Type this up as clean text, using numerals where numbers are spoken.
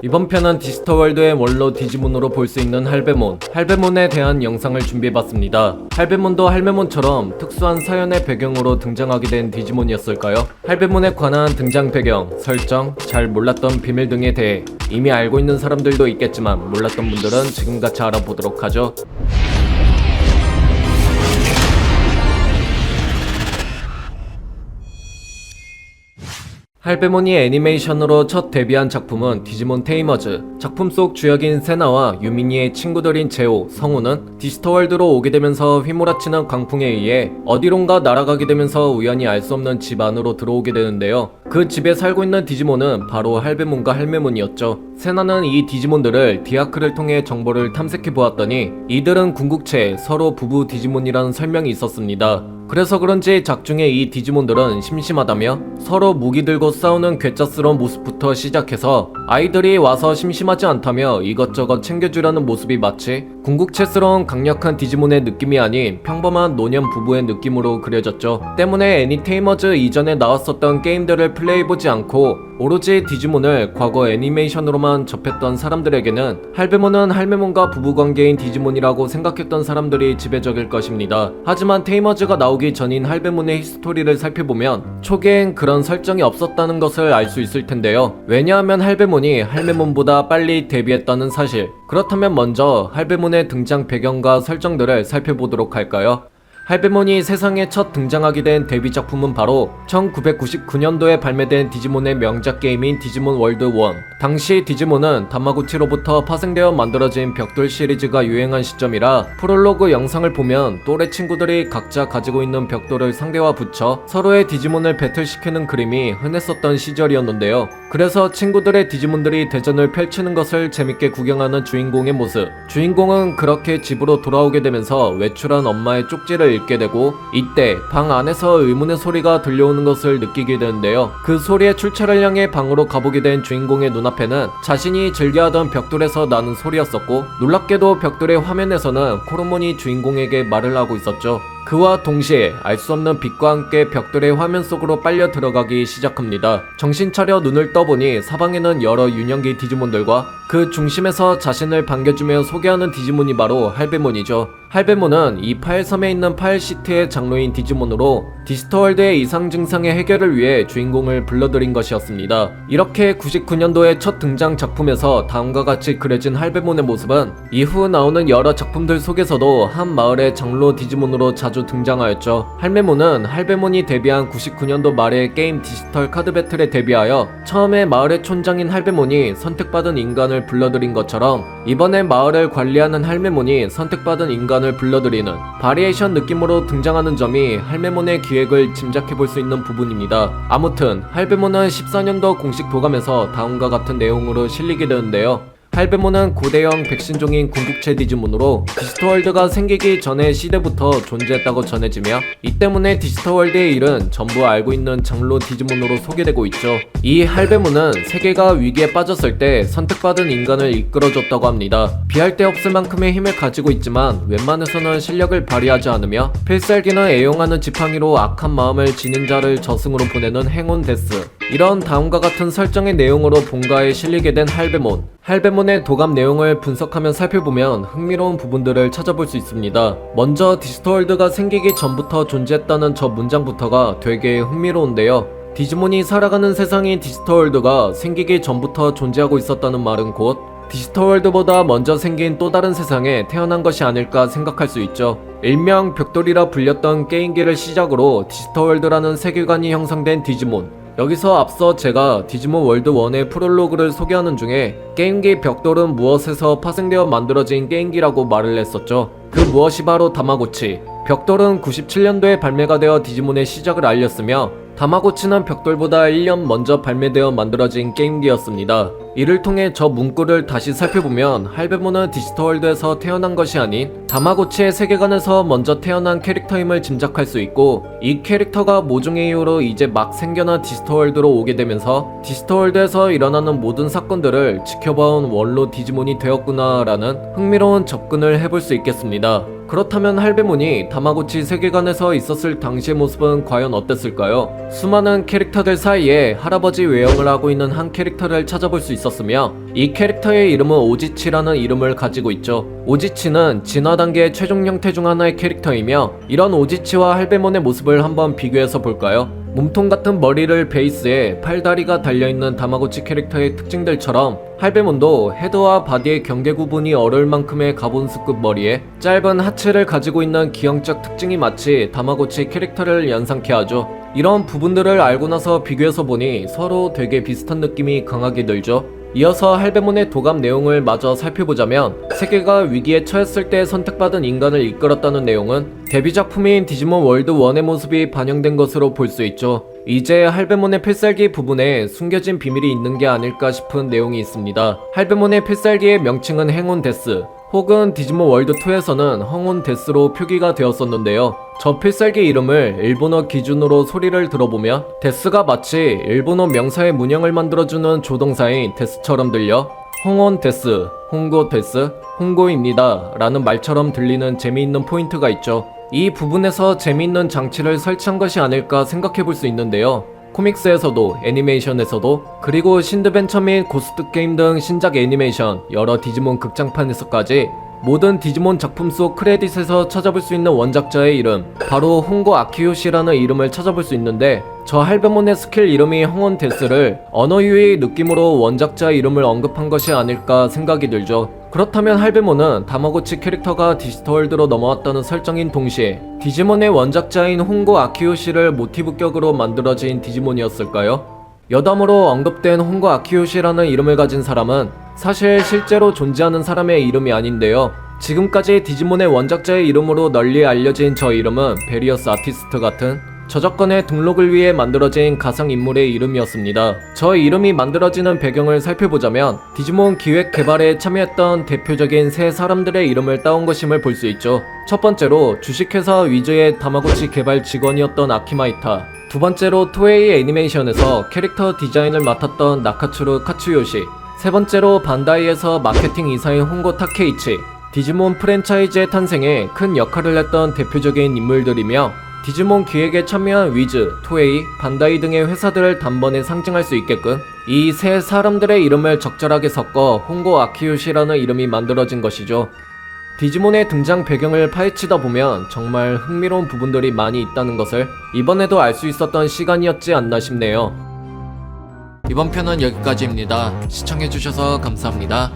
이번 편은 디지털월드의 원로 디지몬으로 볼 수 있는 할배몬에 대한 영상을 준비해봤습니다. 할배몬도 할매몬처럼 특수한 사연의 배경으로 등장하게 된 디지몬이었을까요? 할배몬에 관한 등장 배경, 설정, 잘 몰랐던 비밀 등에 대해 이미 알고 있는 사람들도 있겠지만 몰랐던 분들은 지금같이 알아보도록 하죠. 할배몬이 애니메이션으로 첫 데뷔한 작품은 디지몬 테이머즈. 작품 속 주역인 세나와 유민이의 친구들인 제오, 성우는 디지털월드로 오게 되면서 휘몰아치는 강풍에 의해 어디론가 날아가게 되면서 우연히 알 수 없는 집 안으로 들어오게 되는데요. 그 집에 살고 있는 디지몬은 바로 할배몬과 할매몬이었죠. 세나는 이 디지몬들을 디아크를 통해 정보를 탐색해 보았더니 이들은 궁극체에 서로 부부 디지몬이라는 설명이 있었습니다. 그래서 그런지 작중에 이 디지몬들은 심심하다며 서로 무기 들고 싸우는 괴짜스러운 모습부터 시작해서 아이들이 와서 심심하지 않다며 이것저것 챙겨주려는 모습이 마치 궁극체스러운 강력한 디지몬의 느낌이 아닌 평범한 노년 부부의 느낌으로 그려졌죠. 때문에 애니테이머즈 이전에 나왔었던 게임들을 플레이해보지 않고 오로지 디지몬을 과거 애니메이션으로만 접했던 사람들에게는 할배몬은 할매몬과 부부관계인 디지몬이라고 생각했던 사람들이 지배적일 것입니다. 하지만 테이머즈가 나오기 전인 할배몬의 히스토리를 살펴보면 초기엔 그런 설정이 없었다는 것을 알 수 있을 텐데요. 왜냐하면 할배몬이 할매몬보다 빨리 데뷔했다는 사실. 그렇다면 먼저 할배몬의 등장 배경과 설정들을 살펴보도록 할까요? 할배몬이 세상에 첫 등장하게 된 데뷔 작품은 바로 1999년도에 발매된 디지몬의 명작 게임인 디지몬 월드 1. 당시 디지몬은 다마고치로부터 파생되어 만들어진 벽돌 시리즈가 유행한 시점이라 프롤로그 영상을 보면 또래 친구들이 각자 가지고 있는 벽돌을 상대와 붙여 서로의 디지몬을 배틀시키는 그림이 흔했었던 시절이었는데요. 그래서 친구들의 디지몬들이 대전을 펼치는 것을 재밌게 구경하는 주인공의 모습. 주인공은 그렇게 집으로 돌아오게 되면서 외출한 엄마의 쪽지를 읽게 되고 이때 방 안에서 의문의 소리가 들려오는 것을 느끼게 되는데요. 그 소리의 출처를 향해 방으로 가보게 된 주인공의 눈앞에는 자신이 즐겨하던 벽돌에서 나는 소리였었고 놀랍게도 벽돌의 화면에서는 코르몬이 주인공에게 말을 하고 있었죠. 그와 동시에 알 수 없는 빛과 함께 벽돌의 화면 속으로 빨려 들어가기 시작합니다. 정신 차려 눈을 떠보니 사방에는 여러 유년기 디지몬들과 그 중심에서 자신을 반겨주며 소개하는 디지몬이 바로 할배몬이죠. 할배몬은 이 파일섬에 있는 파일시티의 장로인 디지몬으로 디지털월드의 이상 증상의 해결을 위해 주인공을 불러들인 것이었습니다. 이렇게 99년도의 첫 등장 작품에서 다음과 같이 그려진 할배몬의 모습은 이후 나오는 여러 작품들 속에서도 한 마을의 장로 디지몬으로 자주 등장하였죠. 할매몬은 할배몬이 데뷔한 99년도 말에 게임 디지털 카드 배틀에 데뷔하여 처음에 마을의 촌장인 할배몬이 선택받은 인간을 불러들인 것처럼 이번에 마을을 관리하는 할매몬이 선택받은 인간을 불러들이는 바리에이션 느낌으로 등장하는 점이 할매몬의 기획을 짐작해볼 수 있는 부분입니다. 아무튼 할배몬은 14년도 공식 도감에서 다음과 같은 내용으로 실리게 되는데요. 할배몬은 고대형 백신종인 궁극체 디지몬으로 디지털월드가 생기기 전의 시대부터 존재했다고 전해지며 이 때문에 디지털월드의 일은 전부 알고 있는 장로 디지몬으로 소개되고 있죠. 이 할배몬은 세계가 위기에 빠졌을 때 선택받은 인간을 이끌어줬다고 합니다. 비할 데 없을 만큼의 힘을 가지고 있지만 웬만해서는 실력을 발휘하지 않으며 필살기는 애용하는 지팡이로 악한 마음을 지닌 자를 저승으로 보내는 행운 데스. 이런 다음과 같은 설정의 내용으로 본가에 실리게 된 할배몬. 할배몬의 도감 내용을 분석하며 살펴보면 흥미로운 부분들을 찾아볼 수 있습니다. 먼저 디지털월드가 생기기 전부터 존재했다는 저 문장부터가 되게 흥미로운데요. 디지몬이 살아가는 세상인 디지털월드가 생기기 전부터 존재하고 있었다는 말은 곧 디지털월드보다 먼저 생긴 또 다른 세상에 태어난 것이 아닐까 생각할 수 있죠. 일명 벽돌이라 불렸던 게임기를 시작으로 디지털월드라는 세계관이 형성된 디지몬. 여기서 앞서 제가 디지몬 월드 1의 프롤로그를 소개하는 중에 게임기 벽돌은 무엇에서 파생되어 만들어진 게임기라고 말을 했었죠. 그 무엇이 바로 다마고치. 벽돌은 97년도에 발매가 되어 디지몬의 시작을 알렸으며 다마고치는 벽돌보다 1년 먼저 발매되어 만들어진 게임기였습니다. 이를 통해 저 문구를 다시 살펴보면 할배몬은 디지털월드에서 태어난 것이 아닌 다마고치의 세계관에서 먼저 태어난 캐릭터임을 짐작할 수 있고 이 캐릭터가 모종의 이유로 이제 막 생겨난 디지털월드로 오게 되면서 디지털월드에서 일어나는 모든 사건들을 지켜봐온 원로 디지몬이 되었구나 라는 흥미로운 접근을 해볼 수 있겠습니다. 그렇다면 할배몬이 다마고치 세계관에서 있었을 당시의 모습은 과연 어땠을까요? 수많은 캐릭터들 사이에 할아버지 외형을 하고 있는 한 캐릭터를 찾아볼 수 있습니다. 있었으며 이 캐릭터의 이름은 오지치라는 이름을 가지고 있죠. 오지치는 진화 단계의 최종 형태 중 하나의 캐릭터이며 이런 오지치와 할배몬의 모습을 한번 비교해서 볼까요? 몸통 같은 머리를 베이스에 팔다리가 달려있는 다마고치 캐릭터의 특징들처럼 할배몬도 헤드와 바디의 경계 구분이 어려울 만큼의 가본수급 머리에 짧은 하체를 가지고 있는 기형적 특징이 마치 다마고치 캐릭터를 연상케 하죠. 이런 부분들을 알고 나서 비교해서 보니 서로 되게 비슷한 느낌이 강하게 들죠. 이어서 할배몬의 도감 내용을 마저 살펴보자면 세계가 위기에 처했을 때 선택받은 인간을 이끌었다는 내용은 데뷔 작품인 디지몬 월드 1의 모습이 반영된 것으로 볼 수 있죠. 이제 할배몬의 필살기 부분에 숨겨진 비밀이 있는 게 아닐까 싶은 내용이 있습니다. 할배몬의 필살기의 명칭은 행운 데스, 혹은 디지몬 월드2에서는 황혼 데스로 표기가 되었었는데요. 저 필살기 이름을 일본어 기준으로 소리를 들어보면 데스가 마치 일본어 명사의 문형을 만들어주는 조동사인 데스처럼 들려 황혼 데스, 홍고 데스, 홍고입니다 라는 말처럼 들리는 재미있는 포인트가 있죠. 이 부분에서 재미있는 장치를 설치한 것이 아닐까 생각해 볼 수 있는데요. 코믹스에서도 애니메이션에서도 그리고 신드벤처 및 고스트 게임 등 신작 애니메이션 여러 디지몬 극장판에서까지 모든 디지몬 작품 속 크레딧에서 찾아볼 수 있는 원작자의 이름 바로 홍고 아키요시라는 이름을 찾아볼 수 있는데 저 할배몬의 스킬 이름이 황혼 데스를 언어 유희 느낌으로 원작자 이름을 언급한 것이 아닐까 생각이 들죠. 그렇다면 할배몬은 다마고치 캐릭터가 디지털월드로 넘어왔다는 설정인 동시에 디지몬의 원작자인 홍고 아키요시를 모티브격으로 만들어진 디지몬이었을까요? 여담으로 언급된 홍고 아키요시라는 이름을 가진 사람은 사실 실제로 존재하는 사람의 이름이 아닌데요. 지금까지 디지몬의 원작자의 이름으로 널리 알려진 저 이름은 베리어스 아티스트 같은 저작권의 등록을 위해 만들어진 가상인물의 이름이었습니다. 저 이름이 만들어지는 배경을 살펴보자면 디지몬 기획 개발에 참여했던 대표적인 세 사람들의 이름을 따온 것임을 볼 수 있죠. 첫 번째로 주식회사 위즈의 다마고치 개발 직원이었던 아키마이타, 두 번째로 토에이 애니메이션에서 캐릭터 디자인을 맡았던 나카츠루 카츠요시, 세 번째로 반다이에서 마케팅 이사인 홍고 타케이치, 디지몬 프랜차이즈의 탄생에 큰 역할을 했던 대표적인 인물들이며 디지몬 기획에 참여한 위즈, 토에이, 반다이 등의 회사들을 단번에 상징할 수 있게끔 이 세 사람들의 이름을 적절하게 섞어 홍고 아키요시라는 이름이 만들어진 것이죠. 디지몬의 등장 배경을 파헤치다 보면 정말 흥미로운 부분들이 많이 있다는 것을 이번에도 알 수 있었던 시간이었지 않나 싶네요. 이번 편은 여기까지입니다. 시청해주셔서 감사합니다.